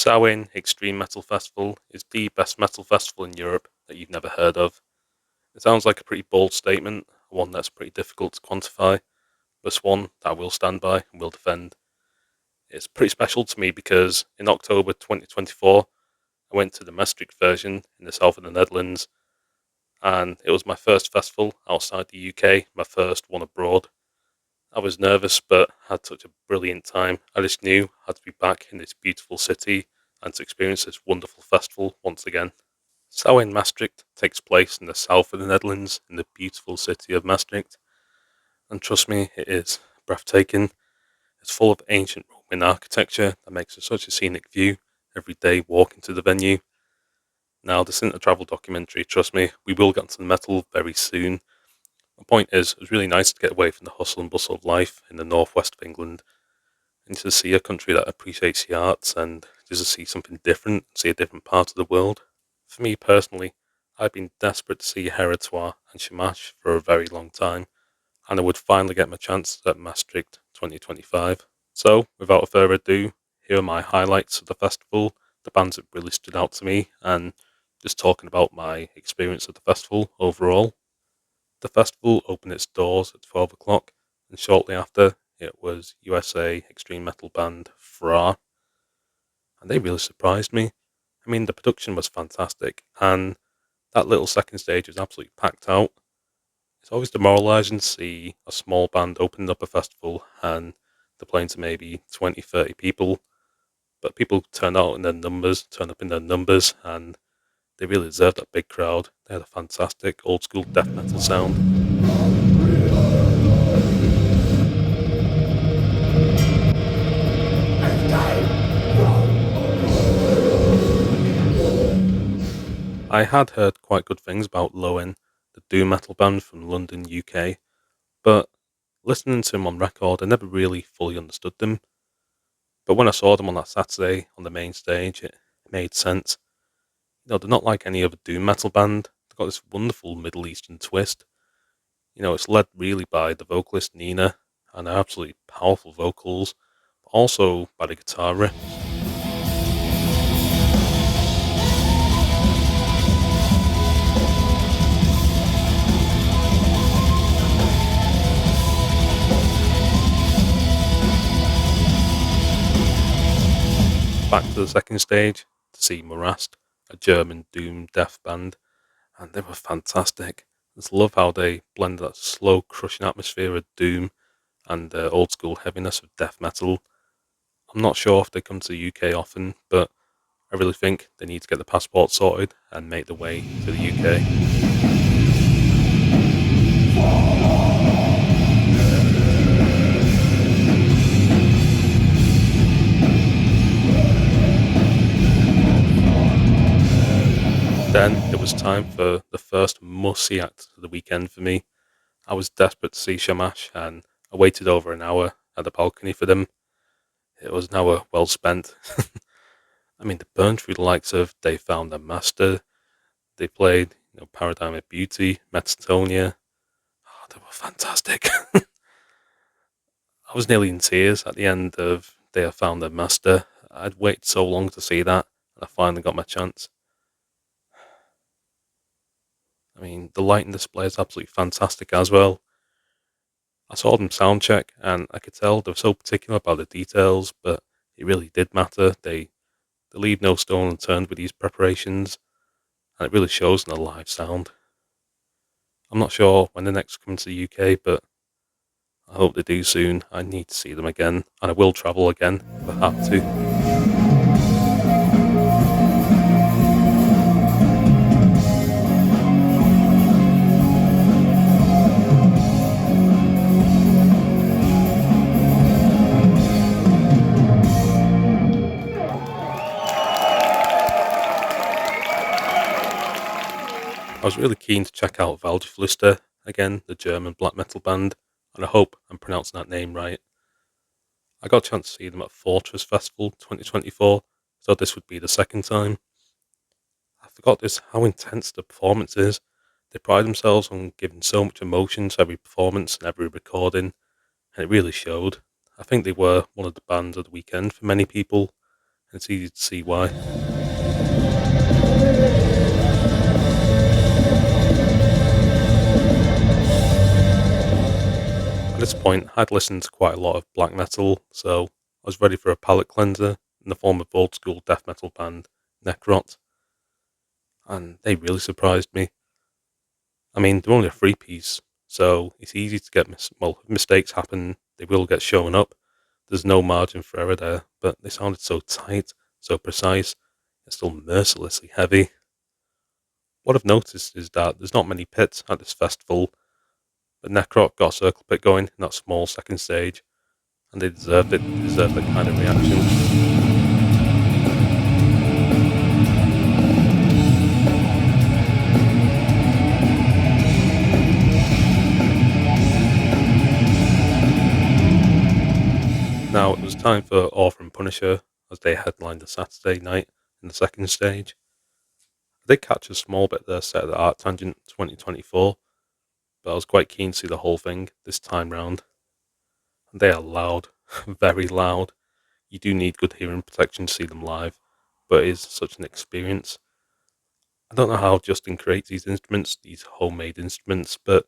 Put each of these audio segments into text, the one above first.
Samhain Extreme Metal Festival is the best metal festival in Europe that you've never heard of. It sounds like a pretty bold statement, one that's pretty difficult to quantify, but it's one that I will stand by and will defend. It's pretty special to me because in October 2024, I went to the Maastricht version in the south of the Netherlands, and it was my first festival outside the UK, my first one abroad. I was nervous, but had such a brilliant time. I just knew I had to be back in this beautiful city and to experience this wonderful festival once again. Samhain Maastricht takes place in the south of the Netherlands, in the beautiful city of Maastricht, and trust me, it is breathtaking. It's full of ancient Roman architecture that makes it such a scenic view every day walking to the venue. Now, this isn't a travel documentary, trust me, we will get into the metal very soon. The point is, it was really nice to get away from the hustle and bustle of life in the northwest of England and to see a country that appreciates the arts and just to see something different, see a different part of the world. For me personally, I've been desperate to see Thra and Schammasch for a very long time, and I would finally get my chance at Maastricht 2025. So, without further ado, here are my highlights of the festival, the bands that really stood out to me, and just talking about my experience of the festival overall. The festival opened its doors at 12 o'clock, and shortly after, it was USA extreme metal band Thra, and they really surprised me. I mean, the production was fantastic, and that little second stage was absolutely packed out. It's always demoralising to see a small band opening up a festival and they're playing to maybe 20, 30 people, but people turn up in their numbers, and they really deserve that big crowd. They had a fantastic old school death metal sound. I had heard quite good things about Lowen, the doom metal band from London, UK, but listening to them on record, I never really fully understood them. But when I saw them on that Saturday on the main stage, it made sense. They're not like any other doom metal band. They've got this wonderful Middle Eastern twist. It's led really by the vocalist Nina and her absolutely powerful vocals, but also by the guitar riffs. Back to the second stage to see Morast, a German doom death band, and they were fantastic. I just love how they blend that slow, crushing atmosphere of doom and the old school heaviness of death metal. I'm not sure if they come to the UK often, but I really think they need to get the passport sorted and make the way to the UK. Then it was time for the first must-see act of the weekend for me. I was desperate to see Schammasch, and I waited over an hour at the balcony for them. It was an hour well spent. I mean, they burned through the likes of They Found Their Master. They played, Paradigm of Beauty, Metatonia. Oh, they were fantastic. I was nearly in tears at the end of They Have Found Their Master. I'd waited so long to see that, and I finally got my chance. I mean, the lighting display is absolutely fantastic as well. I saw them sound check, and I could tell they were so particular about the details, but it really did matter. They leave no stone unturned with these preparations, and it really shows in the live sound. I'm not sure when they're next coming to the UK, but I hope they do soon. I need to see them again, and I will travel again if I have to. I was really keen to check out Waldgefluster, again, the German black metal band, and I hope I'm pronouncing that name right. I got a chance to see them at Fortress Festival 2024, so this would be the second time. I forgot this how intense the performance is. They pride themselves on giving so much emotion to every performance and every recording, and it really showed. I think they were one of the bands of the weekend for many people, It's easy to see why. At this point, I'd listened to quite a lot of black metal, so I was ready for a palate cleanser in the form of old school death metal band Necrot, and they really surprised me. I mean, they're only a 3-piece, so it's easy to get if mistakes happen, they will get shown up. There's no margin for error there, but they sounded so tight, so precise, and still mercilessly heavy. What I've noticed is that there's not many pits at this festival, but Necrot got a circle pit going in that small second stage, and they deserved it. They deserved that kind of reaction. Now, it was time for Author and Punisher as they headlined the Saturday night in the second stage. I did catch a small bit of their set at the Art Tangent 2024, but I was quite keen to see the whole thing this time round. And they are loud, very loud. You do need good hearing protection to see them live, but it is such an experience. I don't know how Justin creates these instruments, these homemade instruments, but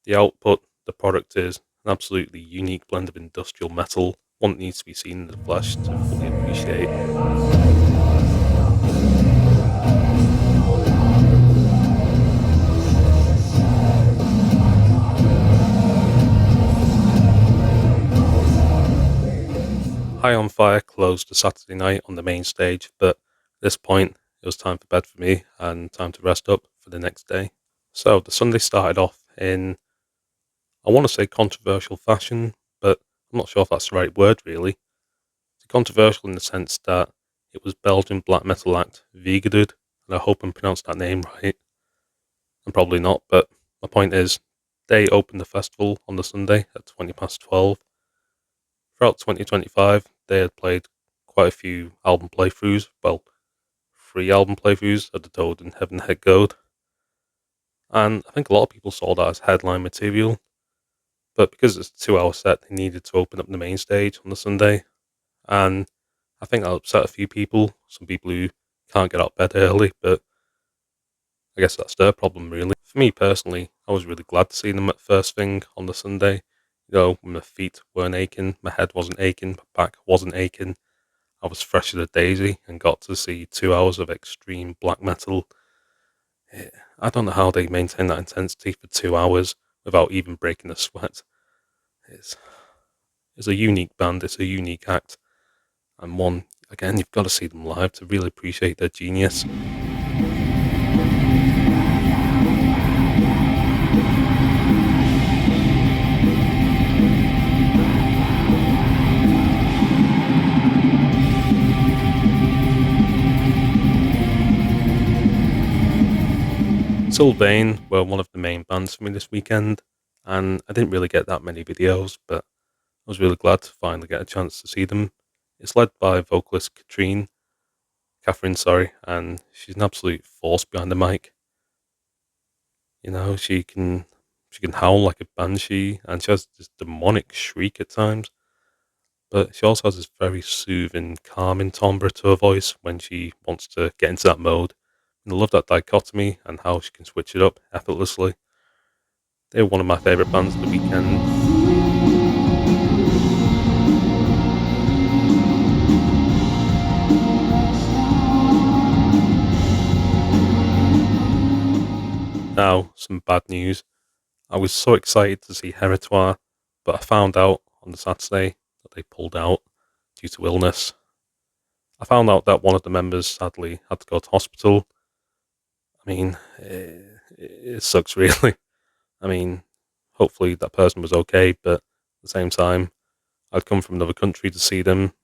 the output, the product is an absolutely unique blend of industrial metal, one that needs to be seen in the flesh to fully appreciate. High on Fire closed the Saturday night on the main stage, but at this point it was time for bed for me and time to rest up for the next day. So the Sunday started off in, I want to say controversial fashion, but I'm not sure if that's the right word really. It's controversial in the sense that it was Belgian black metal act Wiegedood, and I hope I'm pronounced that name right. I'm probably not, but my point is, they opened the festival on the Sunday at 12:20. Throughout 2025, they had played quite a few album playthroughs, well, 3 album playthroughs at the Toad and Heaven Head Goat, and I think a lot of people saw that as headline material, but because it's a 2-hour set, they needed to open up the main stage on the Sunday, and I think that upset a few people, some people who can't get out of bed early, but I guess that's their problem really. For me personally, I was really glad to see them at first thing on the Sunday. You know, my feet weren't aching, my head wasn't aching, my back wasn't aching. I was fresh as a daisy and got to see 2 hours of extreme black metal. I don't know how they maintain that intensity for 2 hours without even breaking a sweat. It's, it's a unique band, it's a unique act, and one, again, you've got to see them live to really appreciate their genius. Sylvainne were one of the main bands for me this weekend, and I didn't really get that many videos, but I was really glad to finally get a chance to see them. It's led by vocalist Catherine, and she's an absolute force behind the mic. You know, she can howl like a banshee, and she has this demonic shriek at times. But she also has this very soothing, calming timbre to her voice when she wants to get into that mode. And I love that dichotomy and how she can switch it up effortlessly. They're one of my favourite bands of the weekend. Now, some bad news. I was so excited to see Heritoire, but I found out on the Saturday that they pulled out due to illness. I found out that one of the members sadly had to go to hospital. I mean, it sucks really. I mean, hopefully that person was okay, but at the same time, I'd come from another country to see them.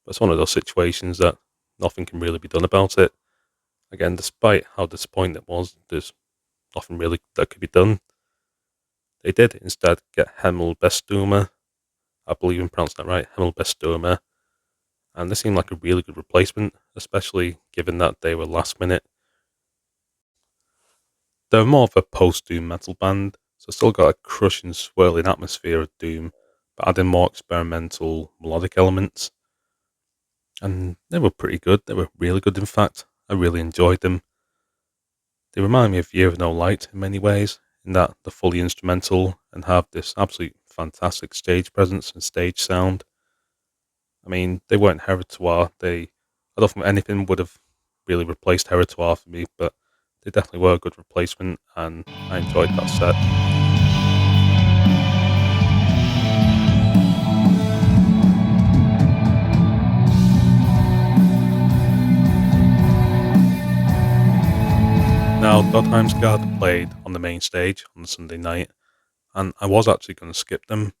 But it's one of those situations that nothing can really be done about it. Again, despite how disappointing it was, there's nothing really that could be done. They did instead get Hemelbestormer, I believe I'm pronouncing that right, Hemelbestormer, and they seemed like a really good replacement, especially given that they were last minute. They're more of a post-doom metal band, so still got a crushing, swirling atmosphere of doom, but adding more experimental melodic elements. and they were pretty good. They were really good, in fact. I really enjoyed them. They remind me of Year of No Light in many ways, in that they're fully instrumental and have this absolute fantastic stage presence and stage sound. I mean, they weren't Heritoire. I don't think anything would have really replaced Heritoire for me, but they definitely were a good replacement, and I enjoyed that set. Now, Dodheimsgard played on the main stage on the Sunday night, and I was actually going to skip them,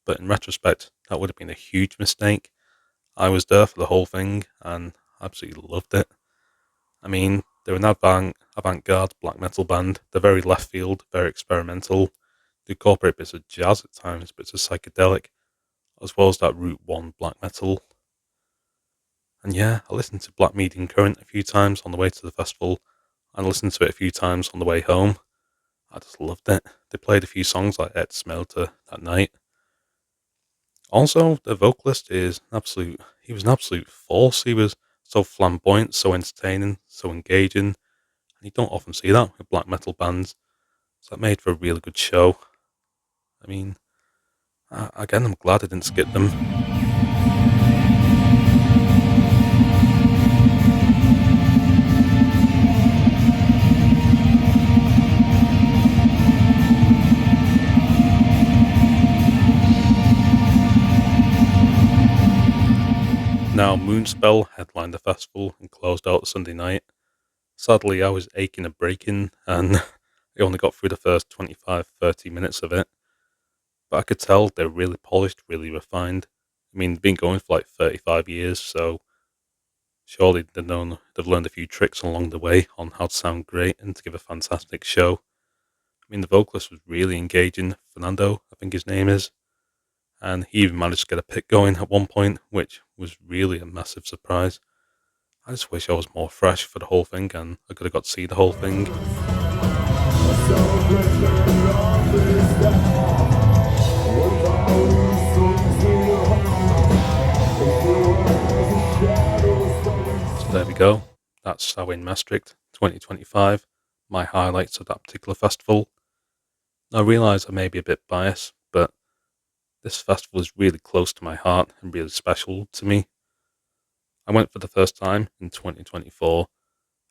but in retrospect, that would have been a huge mistake. I was there for the whole thing, and absolutely loved it. I mean, they're an avant-garde black metal band. They're very left field, very experimental. They incorporate bits of jazz at times, bits of psychedelic, as well as that Route 1 black metal. And yeah, I listened to Black Medium Current a few times on the way to the festival, and listened to it a few times on the way home. I just loved it. They played a few songs like Et Smelter that night. Also, the vocalist he was an absolute force. He was so flamboyant, so entertaining, so engaging, and you don't often see that with black metal bands. So that made for a really good show. I mean, again, I'm glad I didn't skip them. Now, Moonspell headlined the festival and closed out the Sunday night. Sadly, I was aching and breaking, and I only got through the first 25-30 minutes of it. But I could tell they're really polished, really refined. I mean, they've been going for like 35 years, so surely they've learned a few tricks along the way on how to sound great and to give a fantastic show. I mean, the vocalist was really engaging, Fernando, I think his name is, and he even managed to get a pick going at one point, which was really a massive surprise. I just wish I was more fresh for the whole thing, and I could have got to see the whole thing. So there we go. That's Samhain Maastricht 2025. My highlights of that particular festival. I realise I may be a bit biased, but this festival is really close to my heart and really special to me. I went for the first time in 2024,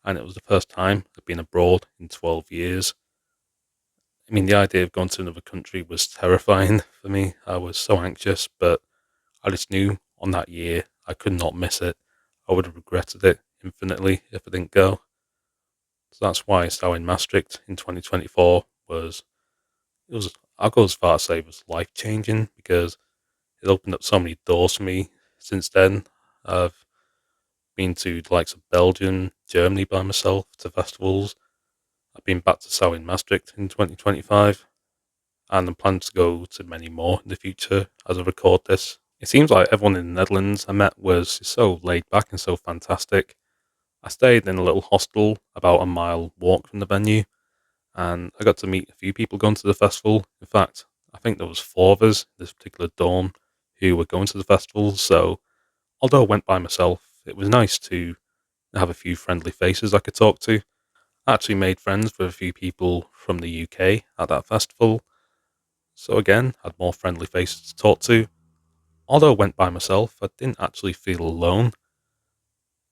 and it was the first time I'd been abroad in 12 years. I mean, the idea of going to another country was terrifying for me. I was so anxious, but I just knew on that year I could not miss it. I would have regretted it infinitely if I didn't go. So that's why Samhain Maastricht in 2024 I'll go as far as say it was life changing, because it opened up so many doors for me since then. I've been to the likes of Belgium, Germany by myself to festivals. I've been back to Samhain Maastricht in 2025, and I'm planning to go to many more in the future as I record this. It seems like everyone in the Netherlands I met was so laid back and so fantastic. I stayed in a little hostel about a mile walk from the venue, and I got to meet a few people going to the festival. In fact, I think there was four of us in this particular dorm who were going to the festival, so although I went by myself, it was nice to have a few friendly faces I could talk to. I actually made friends with a few people from the UK at that festival, so again, had more friendly faces to talk to. Although I went by myself, I didn't actually feel alone,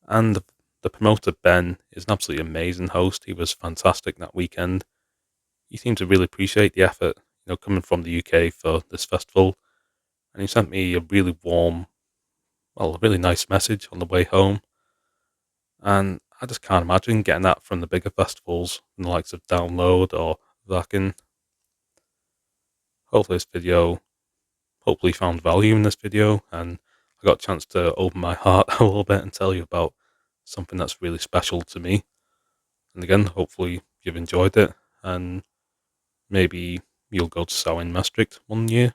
and the promoter Ben is an absolutely amazing host. He was fantastic that weekend. He seemed to really appreciate the effort, coming from the UK for this festival, and he sent me a really warm, a really nice message on the way home. And I just can't imagine getting that from the bigger festivals, from the likes of Download or Vakin. Hopefully found value in this video, and I got a chance to open my heart a little bit and tell you about something that's really special to me. And again, hopefully you've enjoyed it, and maybe you'll go to Samhain Maastricht one year